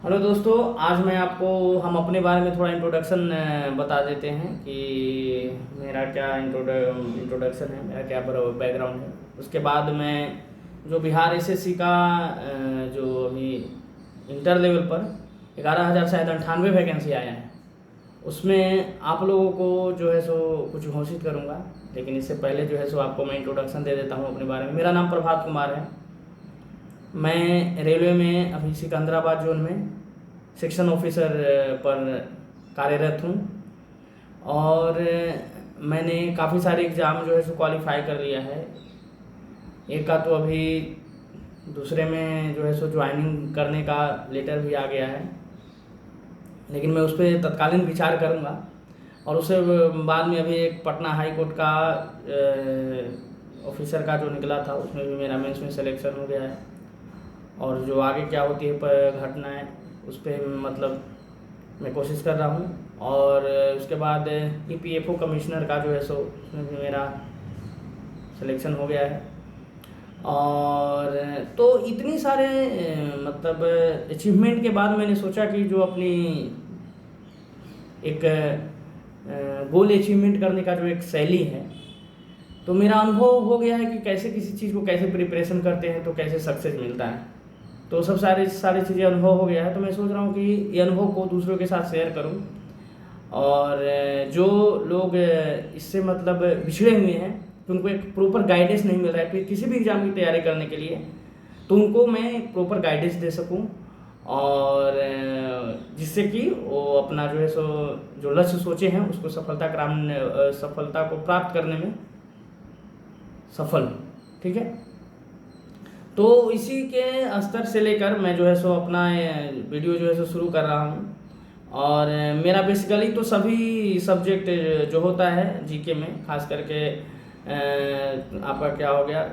Hello दोस्तों, आज मैं आपको हम अपने बारे में थोड़ा इंट्रोडक्शन बता देते हैं कि मेरा क्या इंट्रोडक्शन है, मेरा क्या बैकग्राउंड है। उसके बाद मैं जो बिहार एसएससी का जो अभी इंटर लेवल पर 11,000 शायद 98 वैकेंसी आया है, उसमें आप लोगों को जो है सो कुछ घोषित करूँगा। लेकिन इससे पहले जो है सो आपको मैं इंट्रोडक्शन दे देता हूँ अपने बारे में। मेरा नाम प्रभात कुमार है। मैं रेलवे में अभी सिकंदराबाद जोन में सेक्शन ऑफिसर पर कार्यरत हूँ। और मैंने काफ़ी सारे एग्ज़ाम जो है सो क्वालिफाई कर लिया है। एक का तो अभी दूसरे में जो है सो ज्वाइनिंग करने का लेटर भी आ गया है, लेकिन मैं उस पर तत्कालीन विचार करूँगा। और उससे बाद में अभी एक पटना हाई कोर्ट का ऑफिसर का जो निकला था, उसमें भी मेरा मेंस में सिलेक्शन हो गया है। और जो आगे क्या होती है घटनाएं, उस पर मतलब मैं कोशिश कर रहा हूँ। और उसके बाद ईपीएफओ कमिश्नर का जो है सो उसमें भी मेरा सिलेक्शन हो गया है। और तो इतनी सारे मतलब अचीवमेंट के बाद मैंने सोचा कि जो अपनी एक गोल अचीवमेंट करने का जो एक शैली है, तो मेरा अनुभव हो गया है कि कैसे किसी चीज़ को कैसे प्रिपरेशन करते हैं तो कैसे सक्सेस मिलता है। तो सब सारी चीज़ें अनुभव हो गया है, तो मैं सोच रहा हूँ कि ये अनुभव को दूसरों के साथ शेयर करूँ। और जो लोग इससे मतलब पिछड़े हुए हैं, कि उनको एक प्रॉपर गाइडेंस नहीं मिल रहा है किसी भी एग्ज़ाम की तैयारी करने के लिए, तो उनको मैं प्रॉपर गाइडेंस दे सकूँ। और जिससे कि वो अपना जो है सो जो लक्ष्य सोचे हैं उसको सफलता को प्राप्त करने में सफल। ठीक है, तो इसी के स्तर से लेकर मैं जो है सो अपना वीडियो जो है सो शुरू कर रहा हूँ। और मेरा बेसिकली तो सभी सब्जेक्ट जो होता है जीके में, खास करके आपका क्या हो गया,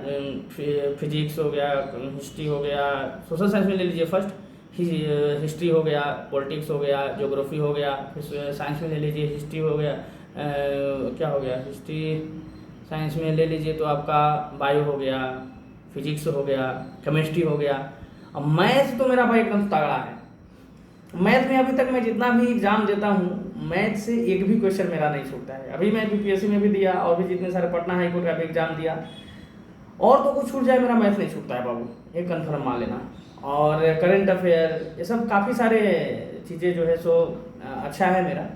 फिजिक्स हो गया, हिस्ट्री हो गया, सोशल साइंस में ले लीजिए फर्स्ट, हिस्ट्री हो गया, पॉलिटिक्स हो गया, ज्योग्राफी हो गया। फिर साइंस में ले लीजिए, हिस्ट्री हो गया, क्या हो गया, हिस्ट्री साइंस में ले लीजिए तो आपका बायो हो गया, फिजिक्स हो गया, केमिस्ट्री हो गया। अब मैथ तो मेरा भाई एकदम तगड़ा है। मैथ में अभी तक मैं जितना भी एग्जाम देता हूँ, मैथ से एक भी क्वेश्चन मेरा नहीं छूटता है। अभी मैं बीपीएससी में भी दिया और भी जितने सारे पटना हाई कोर्ट का भी एग्जाम दिया, और तो कुछ छूट जाए, मेरा मैथ नहीं छूटता है बाबू, ये कन्फर्म मान लेना। और करंट अफेयर, ये सब काफ़ी सारे चीज़ें जो है सो अच्छा है मेरा।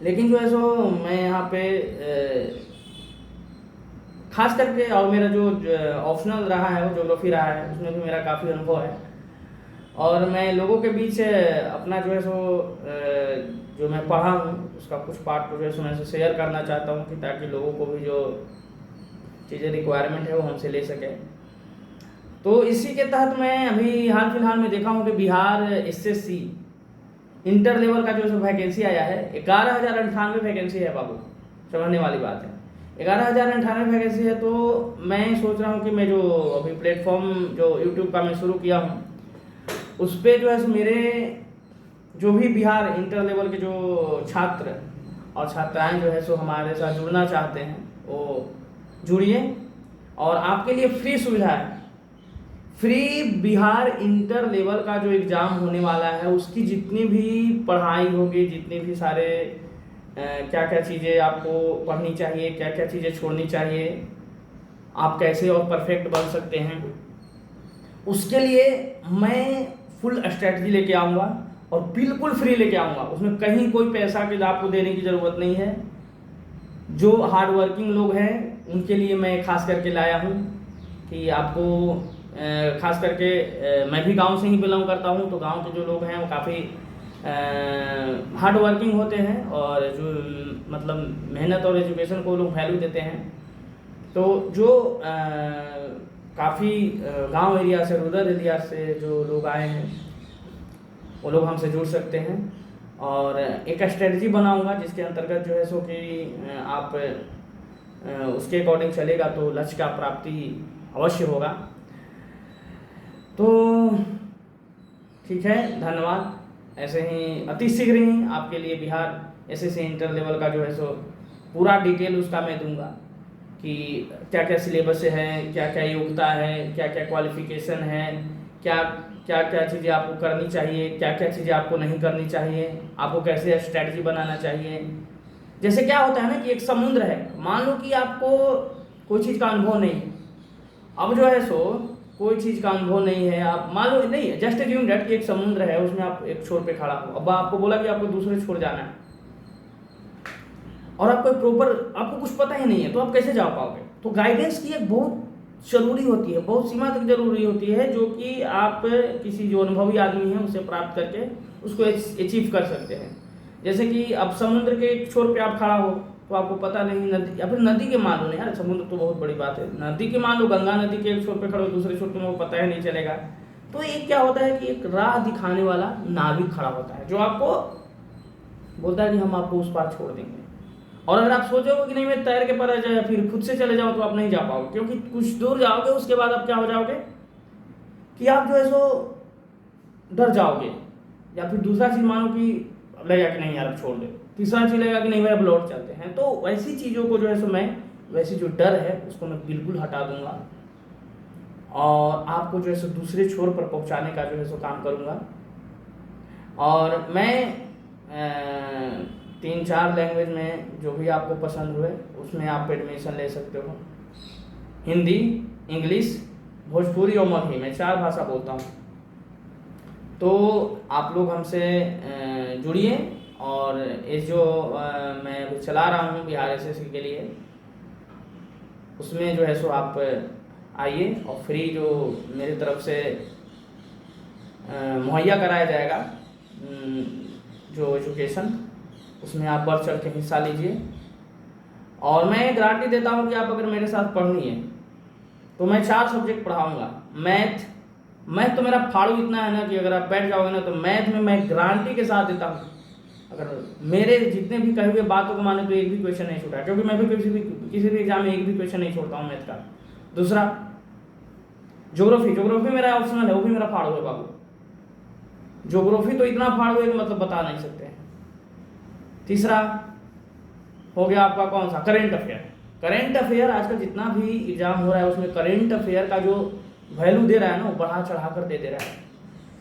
लेकिन जो है सो मैं यहाँ पे खास करके, और मेरा जो ऑप्शनल रहा है वो ज्योग्राफी रहा है, उसमें भी मेरा काफ़ी अनुभव है। और मैं लोगों के बीच अपना जो है सो जो मैं पढ़ा हूँ उसका कुछ पार्ट जो है सो मैं शेयर करना चाहता हूँ, कि ताकि लोगों को भी जो चीज़ें रिक्वायरमेंट है वो हमसे ले सकें। तो इसी के तहत मैं अभी हाल फिलहाल में देखा हूँ कि बिहार एसएससी इंटर लेवल का जो वैकेंसी आया है, 11,098 वैकेंसी है बाबू, समझने वाली बात है। 11,098 वैकेंसी है, तो मैं सोच रहा हूँ कि मैं जो अभी प्लेटफॉर्म जो यूट्यूब का मैं शुरू किया हूँ, उस पर जो है मेरे जो भी बिहार इंटर लेवल के जो छात्र और छात्राएं जो है सो हमारे साथ जुड़ना चाहते हैं, वो जुड़िए। और आपके लिए फ्री सुविधा है, फ्री बिहार इंटर लेवल का जो एग्ज़ाम होने वाला है उसकी जितनी भी पढ़ाई होगी, जितनी भी सारे क्या क्या चीज़ें आपको पढ़नी चाहिए, क्या क्या चीज़ें छोड़नी चाहिए, आप कैसे और परफेक्ट बन सकते हैं, उसके लिए मैं फुल स्ट्रेटजी लेके आऊँगा और बिल्कुल फ्री लेके आऊँगा। उसमें कहीं कोई पैसा के आपको देने की ज़रूरत नहीं है। जो हार्ड वर्किंग लोग हैं उनके लिए मैं खास करके लाया हूँ, कि आपको खास करके मैं भी गांव से ही बिलोंग करता हूँ, तो गांव के जो लोग हैं वो काफ़ी हार्ड वर्किंग होते हैं, और जो मतलब मेहनत और एजुकेशन को लोग वैल्यू देते हैं। तो जो काफ़ी गांव एरिया से, रूरल एरिया से जो लोग आए हैं, वो लोग हमसे जुड़ सकते हैं। और एक स्ट्रेटजी बनाऊंगा जिसके अंतर्गत जो है सो कि आप उसके अकॉर्डिंग चलेगा तो लक्ष्य का प्राप्ति अवश्य होगा। तो ठीक है, धन्यवाद। ऐसे ही अति शीघ्र ही आपके लिए बिहार एसएससी इंटर लेवल का जो है सो पूरा डिटेल उसका मैं दूंगा, कि क्या क्या सिलेबस है, क्या क्या योग्यता है, क्या क्या क्वालिफिकेशन है, क्या क्या क्या चीज़ें आपको करनी चाहिए, क्या क्या चीज़ें आपको नहीं करनी चाहिए, आपको कैसे स्ट्रैटेजी बनाना चाहिए। जैसे क्या होता है ना कि एक समुद्र है, मान लो कि आपको कोई चीज़ का अनुभव नहीं है। अब जो है सो कोई चीज़ का अनुभव नहीं है, आप मान लो नहीं है, जस्ट एज्यूम दैट कि एक समुद्र है, उसमें आप एक छोर पे खड़ा हो, अब आपको बोला कि आपको दूसरे छोर जाना है और आपको कुछ पता ही नहीं है, तो आप कैसे जा पाओगे। तो गाइडेंस की एक बहुत जरूरी होती है, बहुत सीमा तक जरूरी होती है, जो कि आप किसी जो अनुभवी आदमी है उसे प्राप्त करके उसको अचीव कर सकते हैं। जैसे कि अब समुद्र के एक छोर पे आप खड़ा हो, तो आपको पता नहीं, नदी या फिर नदी के मान लो, नहीं यार समुद्र तो बहुत बड़ी बात है, नदी के मान लो, गंगा नदी के एक छोर पे खड़े हो, दूसरे छोर पे पता ही नहीं चलेगा। तो एक क्या होता है कि एक राह दिखाने वाला नाविक खड़ा होता है, जो आपको बोलता है कि हम आपको उस पार छोड़ देंगे। और अगर आप सोचोगे कि नहीं मैं तैर के पर जाए फिर खुद से चले जाओ, तो आप नहीं जा पाओगे, क्योंकि कुछ दूर जाओगे उसके बाद आप क्या हो जाओगे कि आप जो है सो डर जाओगे, या फिर दूसरा चीज मानो कि लगेगा कि नहीं यार अब छोड़ दे, तीसरा चीज लगेगा कि नहीं भाई अब लौट चलते हैं। तो वैसी चीज़ों को जो है सो मैं, वैसी जो डर है उसको मैं बिल्कुल हटा दूंगा और आपको जो है सो दूसरे छोर पर पहुंचाने का जो है सो काम करूंगा। और मैं 3-4 लैंग्वेज में जो भी आपको पसंद हुए उसमें आप एडमिशन ले सकते हो। हिंदी, इंग्लिश, भोजपुरी और मगही, मैं 4 भाषा बोलता हूँ। तो आप लोग हमसे जुड़िए, और ये जो मैं अभी चला रहा हूँ बिहार एसएससी के लिए, उसमें जो है सो आप आइए और फ्री जो मेरी तरफ से मुहैया कराया जाएगा जो एजुकेशन, उसमें आप बढ़ चढ़ के हिस्सा लीजिए। और मैं गारंटी देता हूँ कि आप अगर मेरे साथ पढ़नी है तो मैं 4 सब्जेक्ट पढ़ाऊँगा। मैथ तो मेरा फाड़ू इतना है ना कि अगर आप बैठ जाओगे ना, तो मैथ में मैं गारंटी के साथ देता हूँ, अगर मेरे जितने भी कहे हुए बातों को माने तो एक भी क्वेश्चन नहीं छूटा, क्योंकि मैं भी किसी भी एग्जाम में एक भी क्वेश्चन नहीं छोड़ता हूँ मैथ का। दूसरा, ज्योग्राफी मेरा ऑप्शनल है, वो भी मेरा फाड़ू है बाबू। ज्योग्राफी तो इतना फाड़ू है कि मतलब बता नहीं सकते हैं। तीसरा हो गया आपका कौन सा, करेंट अफेयर। आजकल जितना भी एग्जाम हो रहा है उसमें करेंट अफेयर का जो वैल्यू दे रहा है ना, वो बढ़ा चढ़ा कर दे रहा है।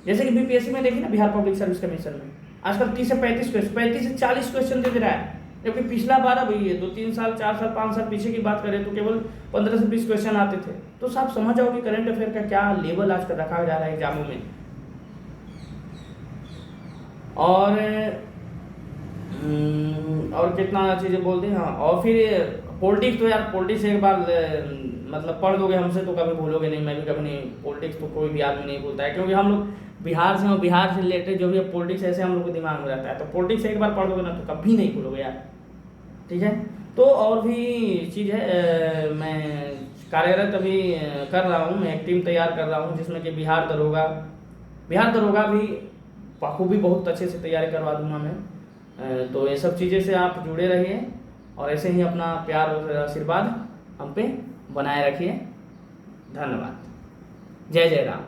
जैसे कि बीपीएससी में देखिए ना, बिहार पब्लिक सर्विस कमीशन में आजकल 30 से 40 क्वेश्चन दे रहा है, जबकि पिछला बार अभी 2-3 साल 4 साल 5 साल पीछे की बात करें तो केवल 15 से 20 क्वेश्चन आते थे। तो सब समझ जाओ कि करंट अफेयर का क्या लेवल आजकल रखा जा रहा है एग्जामों में। और कितना चीज़ें बोलते हैं। हाँ, और फिर पॉलिटिक्स, तो यार पॉलिटिक्स एक बार मतलब पढ़ दोगे हमसे तो कभी भूलोगे नहीं, मैं भी कभी नहीं। पॉलिटिक्स तो कोई भी आदमी नहीं भूलता है, क्योंकि हम लोग बिहार से और बिहार से रिलेटेड जो भी पॉलिटिक्स ऐसे हम लोग को दिमाग में रहता है। तो पॉलिटिक्स एक बार पढ़ दोगे ना तो कभी नहीं भूलोगे यार, ठीक है। तो और भी चीज़ है, मैं कार्यरत अभी कर रहा हूँ, मैं एक टीम तैयार कर रहा हूँ जिसमें कि बिहार दरोगा भी बखूबी बहुत अच्छे से तैयारी करवा दूंगा मैं। तो ये सब चीज़ें से आप जुड़े रहिए और ऐसे ही अपना प्यार और आशीर्वाद हम पे बनाए रखिए। धन्यवाद। जय जय राम।